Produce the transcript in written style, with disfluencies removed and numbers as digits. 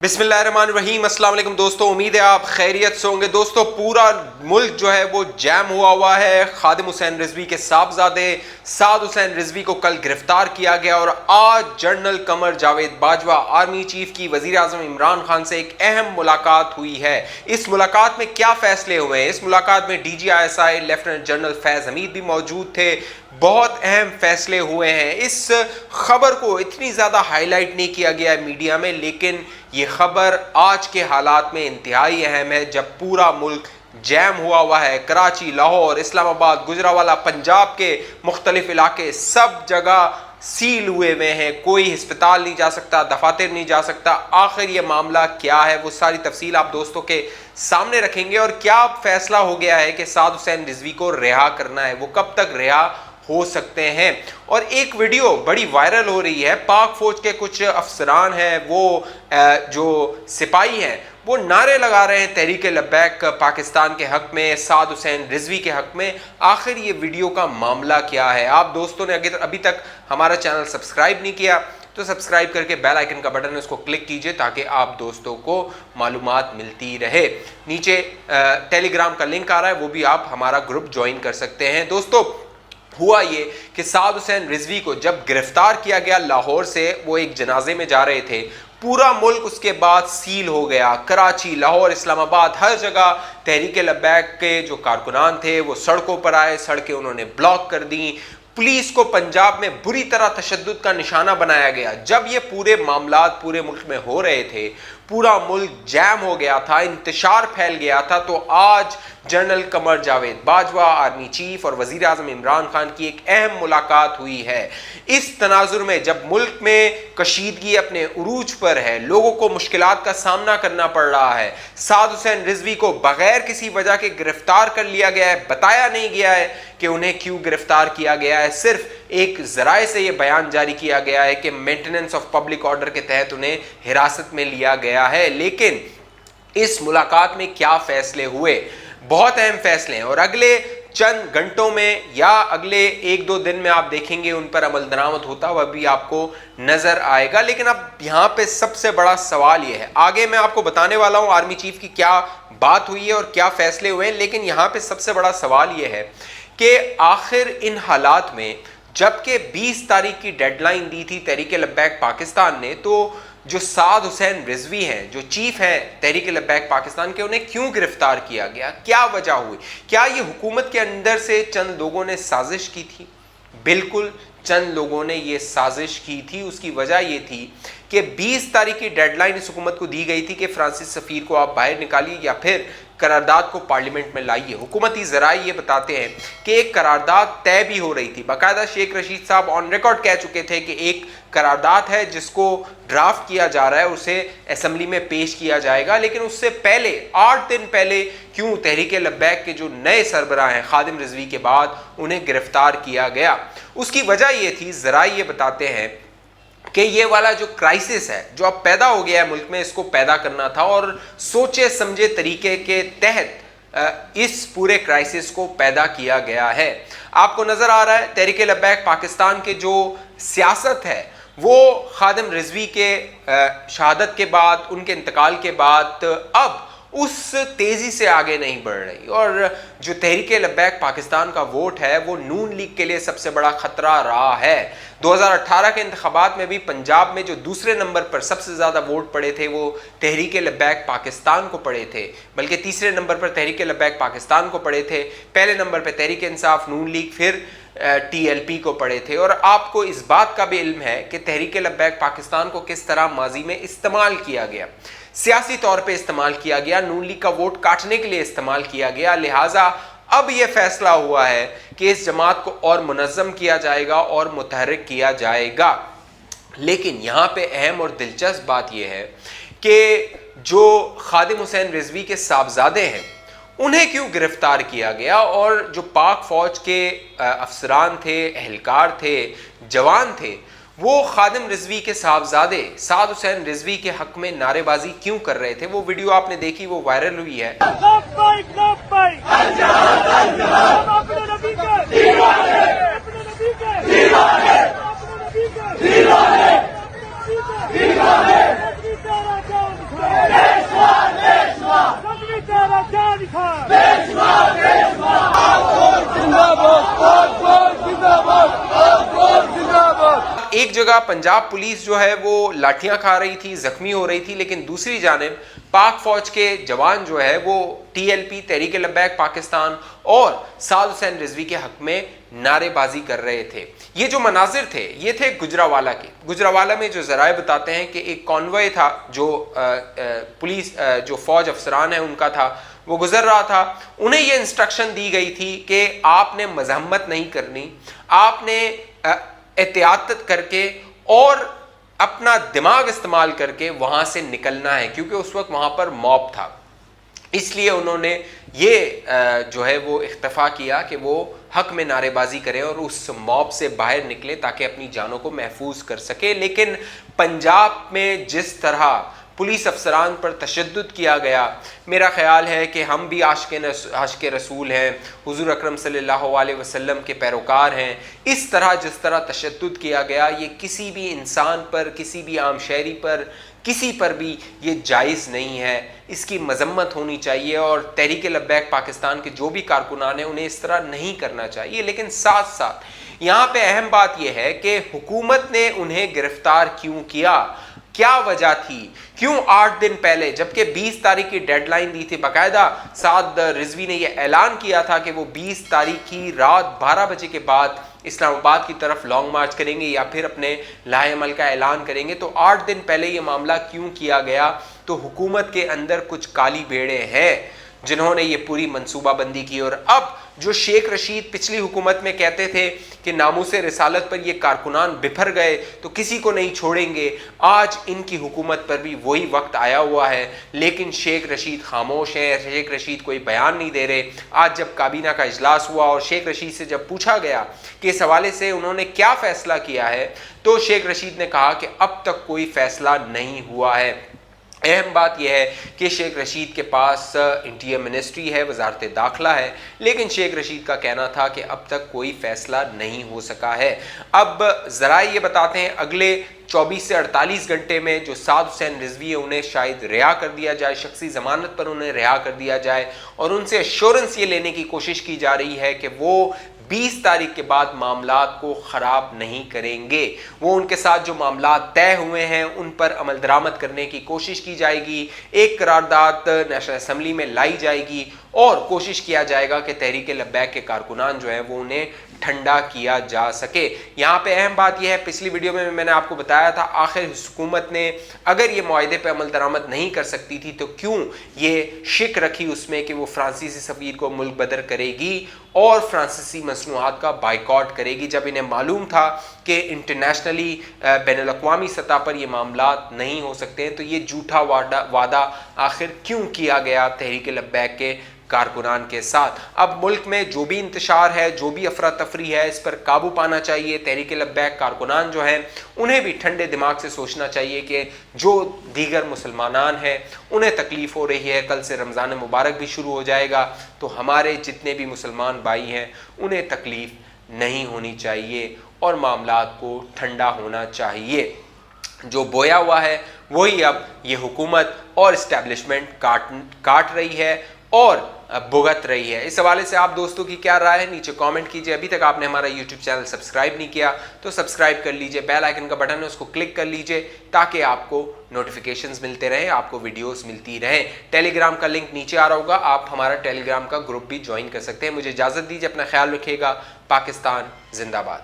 बिस्मिल्लाहिर्रहमानिर्रहीम। अस्सलाम वालेकुम दोस्तों, उम्मीद है आप खैरियत से होंगे। दोस्तों, पूरा मुल्क जो है वो जैम हुआ है। खादिम हुसैन रिजवी के साहबजादे साद हुसैन रिजवी को कल गिरफ्तार किया गया और आज general Qamar Javed Bajwa army chief की वजीर आजम इमरान खान से एक अहम मुलाकात हुई है। इस मुलाकात में क्या फैसले हुए हैं? इस मुलाकात में DGISI lieutenant general Faiz Hamid भी मौजूद थे। बहुत अहम फैसले हुए हैं। इस खबर को इतनी ज़्यादा हाईलाइट नहीं किया गया मीडिया में, लेकिन ये खबर आज के हालात में इंतहाई अहम है जब पूरा मुल्क जैम हुआ है। कराची, लाहौर, इस्लामाबाद, गुजरावाला, पंजाब के मुख्तलिफ इलाके सब जगह सील हुए हैं। कोई अस्पताल नहीं जा सकता, दफातर नहीं जा सकता। आखिर ये मामला क्या है, वो सारी तफसील आप दोस्तों के सामने रखेंगे। और क्या फैसला हो गया है कि साद हुसैन रिजवी को रिहा करना है, वो कब तक रिहा हो सकते हैं। और एक वीडियो बड़ी वायरल हो रही है। पाक फौज के कुछ अफसरान हैं, वो जो सिपाही हैं, वो नारे लगा रहे हैं तहरीक लब्बैक पाकिस्तान के हक में, साद हुसैन रिजवी के हक में। आखिर ये वीडियो का मामला क्या है? आप दोस्तों ने अभी तक हमारा चैनल सब्सक्राइब नहीं किया तो सब्सक्राइब करके बेल आइकन का बटन है उसको क्लिक कीजिए ताकि आप दोस्तों को मालूमात मिलती रहे। नीचे टेलीग्राम का लिंक आ रहा है, वो भी आप हमारा ग्रुप ज्वाइन कर सकते हैं। दोस्तों, हुआ ये कि साद हुसैन रिजवी को जब गिरफ्तार किया गया लाहौर से, वो एक जनाजे में जा रहे थे, पूरा मुल्क उसके बाद सील हो गया। कराची, लाहौर, इस्लामाबाद, हर जगह तहरीक लब्बैक के जो कारकुनान थे वो सड़कों पर आए, सड़कें उन्होंने ब्लॉक कर दी। पुलिस को पंजाब में बुरी तरह तशद्दुद का निशाना बनाया गया। जब ये पूरे मामलात पूरे मुल्क में हो रहे थे, पूरा मुल्क जैम हो गया था, इंतशार फैल गया था, तो आज general Qamar Javed Bajwa, army chief और वजीर आजम इमरान खान की एक अहम मुलाकात हुई है। इस तनाजुर में जब मुल्क में कशीदगी अपने उरूज पर है, लोगों को मुश्किलात का सामना करना पड़ रहा है, साद हुसैन रिजवी को बगैर किसी वजह के गिरफ्तार कर लिया गया है। बताया नहीं गया है कि उन्हें क्यों गिरफ्तार किया गया है, सिर्फ एक जराए से यह बयान जारी किया गया है कि मेंटेनेंस ऑफ पब्लिक ऑर्डर के तहत उन्हें हिरासत में लिया गया है। लेकिन इस मुलाकात में क्या फैसले हुए? बहुत अहम फैसले हैं और अगले चंद घंटों में या अगले 1-2 दिन में आप देखेंगे उन पर अमल दरामद होता हुआ भी आपको नजर आएगा। लेकिन अब यहाँ पे सबसे बड़ा सवाल ये है, आगे मैं आपको बताने वाला हूँ आर्मी चीफ की क्या बात हुई है और क्या फैसले हुए हैं, लेकिन यहाँ पे सबसे बड़ा सवाल ये है कि आखिर इन हालात में, जबकि 20 तारीख की डेडलाइन दी थी तहरीक लब्बैक पाकिस्तान ने, तो जो साद हुसैन रिजवी हैं, जो चीफ हैं तहरीक लब्बैक पाकिस्तान के, उन्हें क्यों गिरफ्तार किया गया? क्या वजह हुई? क्या ये हुकूमत के अंदर से चंद लोगों ने साजिश की थी? बिल्कुल चंद लोगों ने ये साजिश की थी। उसकी वजह ये थी कि 20 तारीख की डेडलाइन इस हुकूमत को दी गई थी कि फ्रांसीसी सफीर को आप बाहर निकालिए या फिर करारदाद को पार्लियामेंट में लाइए। हुकूमती ज़राए ये बताते हैं कि एक करारदाद तय भी हो रही थी। बाकायदा शेख रशीद साहब ऑन रिकॉर्ड कह चुके थे कि एक करारदाद है जिसको ड्राफ्ट किया जा रहा है, उसे असेंबली में पेश किया जाएगा। लेकिन उससे पहले 8 दिन पहले क्यों तहरीक लब्बैक के जो नए सरबराह हैं खादिम रिजवी के बाद, उन्हें गिरफ्तार किया गया? उसकी वजह ये थी, ज़राए ये बताते हैं कि ये वाला जो क्राइसिस है जो अब पैदा हो गया है मुल्क में, इसको पैदा करना था और सोचे समझे तरीके के तहत इस पूरे क्राइसिस को पैदा किया गया है। आपको नजर आ रहा है तहरीक लब्बैक पाकिस्तान के जो सियासत है वो खादिम रिजवी के शहादत के बाद, उनके इंतकाल के बाद अब उस तेजी से आगे नहीं बढ़ रही। और जो तहरीक लब्बैक पाकिस्तान का वोट है वो नून लीग के लिए सबसे बड़ा खतरा रहा है। 2018 के इंतखाबात में भी पंजाब में जो दूसरे नंबर पर सबसे ज़्यादा वोट पड़े थे वो तहरीक लब्बैक पाकिस्तान को पड़े थे, बल्कि तीसरे नंबर पर तहरीक लब्बैक पाकिस्तान को पड़े थे। पहले नंबर पर तहरीक इंसाफ, नून लीग, फिर TLP को पड़े थे। और आपको इस बात का भी इल्म है कि तहरीक लब्बैक पाकिस्तान को किस तरह माजी में इस्तेमाल किया गया, सियासी तौर पे इस्तेमाल किया गया, नून लीग का वोट काटने के लिए इस्तेमाल किया गया। लिहाजा अब यह फैसला हुआ है कि इस जमात को और मुनज़्ज़म किया जाएगा और मुतहर्रिक किया जाएगा। लेकिन यहाँ पे अहम और दिलचस्प बात यह है कि जो खादिम हुसैन रिजवी के साहबजादे हैं उन्हें क्यों गिरफ्तार किया गया, और जो पाक फौज के अफसरान थे, एहलकार थे, जवान थे, वो खादिम रिजवी के साहबजादे साद हुसैन रिजवी के हक में नारेबाजी क्यों कर रहे थे? वो वीडियो आपने देखी, वो वायरल हुई है। ایک جگہ پنجاب پولیس جو ہے وہ لاٹھیاں کھا رہی تھی, زخمی ہو رہی تھی, لیکن دوسری جانب پاک فوج کے جوان جو ہے وہ TLP تحریک لبیک پاکستان اور سعد حسین رضوی کے حق میں نعرے بازی کر رہے تھے. یہ جو مناظر تھے یہ تھے گجرانوالہ کے. گجرانوالہ میں جو ذرائع بتاتے ہیں کہ ایک کانوائے تھا جو پولیس جو فوج افسران ہیں ان کا تھا, وہ گزر رہا تھا. انہیں یہ انسٹرکشن دی گئی تھی کہ آپ نے مزاحمت نہیں کرنی, آپ نے احتیاط کر کے اور اپنا دماغ استعمال کر کے وہاں سے نکلنا ہے, کیونکہ اس وقت وہاں پر موب تھا. اس لیے انہوں نے یہ جو ہے وہ اختفا کیا کہ وہ حق میں نعرے بازی کریں اور اس موب سے باہر نکلیں تاکہ اپنی جانوں کو محفوظ کر سکے. لیکن پنجاب میں جس طرح پولیس افسران پر تشدد کیا گیا, میرا خیال ہے کہ ہم بھی عاشق رسول ہیں, حضور اکرم صلی اللہ علیہ وسلم کے پیروکار ہیں. اس طرح جس طرح تشدد کیا گیا یہ کسی بھی انسان پر, کسی بھی عام شہری پر, کسی پر بھی یہ جائز نہیں ہے. اس کی مذمت ہونی چاہیے اور تحریک لبیک پاکستان کے جو بھی کارکنان ہیں انہیں اس طرح نہیں کرنا چاہیے. لیکن ساتھ ساتھ یہاں پہ اہم بات یہ ہے کہ حکومت نے انہیں گرفتار کیوں کیا, کیا وجہ تھی, کیوں 8 دن پہلے, جبکہ 20 تاریخ کی ڈیڈ لائن دی تھی. باقاعدہ سعد رضوی نے یہ اعلان کیا تھا کہ وہ 20 تاریخ کی رات 12 بجے کے بعد اسلام آباد کی طرف لانگ مارچ کریں گے یا پھر اپنے لاہے عمل کا اعلان کریں گے. تو 8 دن پہلے یہ معاملہ کیوں کیا گیا؟ تو حکومت کے اندر کچھ کالی بھیڑیں ہیں جنہوں نے یہ پوری منصوبہ بندی کی. اور اب جو شیخ رشید پچھلی حکومت میں کہتے تھے کہ ناموس رسالت پر یہ کارکنان بپھر گئے تو کسی کو نہیں چھوڑیں گے, آج ان کی حکومت پر بھی وہی وقت آیا ہوا ہے. لیکن شیخ رشید خاموش ہیں, شیخ رشید کوئی بیان نہیں دے رہے. آج جب کابینہ کا اجلاس ہوا اور شیخ رشید سے جب پوچھا گیا کہ اس حوالے سے انہوں نے کیا فیصلہ کیا ہے, تو شیخ رشید نے کہا کہ اب تک کوئی فیصلہ نہیں ہوا ہے. اہم بات یہ ہے کہ شیخ رشید کے پاس انٹیریئر منسٹری ہے, وزارت داخلہ ہے, لیکن شیخ رشید کا کہنا تھا کہ اب تک کوئی فیصلہ نہیں ہو سکا ہے. اب ذرائع یہ بتاتے ہیں اگلے 24 سے 48 گھنٹے میں جو سعد حسین رضوی ہے انہیں شاید رہا کر دیا جائے, شخصی ضمانت پر انہیں رہا کر دیا جائے, اور ان سے ایشورنس یہ لینے کی کوشش کی جا رہی ہے کہ وہ 20 تاریخ کے بعد معاملات کو خراب نہیں کریں گے. وہ ان کے ساتھ جو معاملات طے ہوئے ہیں ان پر عمل درآمد کرنے کی کوشش کی جائے گی, ایک قرارداد نیشنل اسمبلی میں لائی جائے گی اور کوشش کیا جائے گا کہ تحریک لبیک کے کارکنان جو ہیں وہ انہیں ٹھنڈا کیا جا سکے. یہاں پہ اہم بات یہ ہے, پچھلی ویڈیو میں نے آپ کو بتایا تھا آخر حکومت نے اگر یہ معاہدے پہ عمل درآمد نہیں کر سکتی تھی تو کیوں یہ شک رکھی اس میں کہ وہ فرانسیسی سفیر کو ملک بدر کرے گی اور فرانسیسی مصنوعات کا بائیکاٹ کرے گی, جب انہیں معلوم تھا کہ انٹرنیشنلی بین الاقوامی سطح پر یہ معاملات نہیں ہو سکتے ہیں. تو یہ جھوٹا وعدہ آخر کیوں کیا گیا تحریک لبیک کے کارکنان کے ساتھ؟ اب ملک میں جو بھی انتشار ہے, جو بھی افراتفری ہے, اس پر قابو پانا چاہیے. تحریک لبیک کارکنان جو ہیں انہیں بھی ٹھنڈے دماغ سے سوچنا چاہیے کہ جو دیگر مسلمانان ہیں انہیں تکلیف ہو رہی ہے, کل سے رمضان مبارک بھی شروع ہو جائے گا, تو ہمارے جتنے بھی مسلمان بھائی ہیں انہیں تکلیف نہیں ہونی چاہیے اور معاملات کو ٹھنڈا ہونا چاہیے. جو بویا ہوا ہے وہی اب یہ حکومت اور اسٹیبلشمنٹ کاٹ رہی ہے اور بھگت رہی ہے. اس حوالے سے آپ دوستوں کی کیا رائے ہے نیچے کامنٹ کیجئے. ابھی تک آپ نے ہمارا یوٹیوب چینل سبسکرائب نہیں کیا تو سبسکرائب کر لیجئے, بیل آئیکن کا بٹن ہے اس کو کلک کر لیجئے تاکہ آپ کو نوٹیفیکیشنز ملتے رہیں, آپ کو ویڈیوز ملتی رہیں. ٹیلی گرام کا لنک نیچے آ رہا ہوگا, آپ ہمارا ٹیلی گرام کا گروپ بھی جوائن کر سکتے ہیں. مجھے اجازت دیجئے, اپنا خیال رکھیے گا. پاکستان زندہ باد.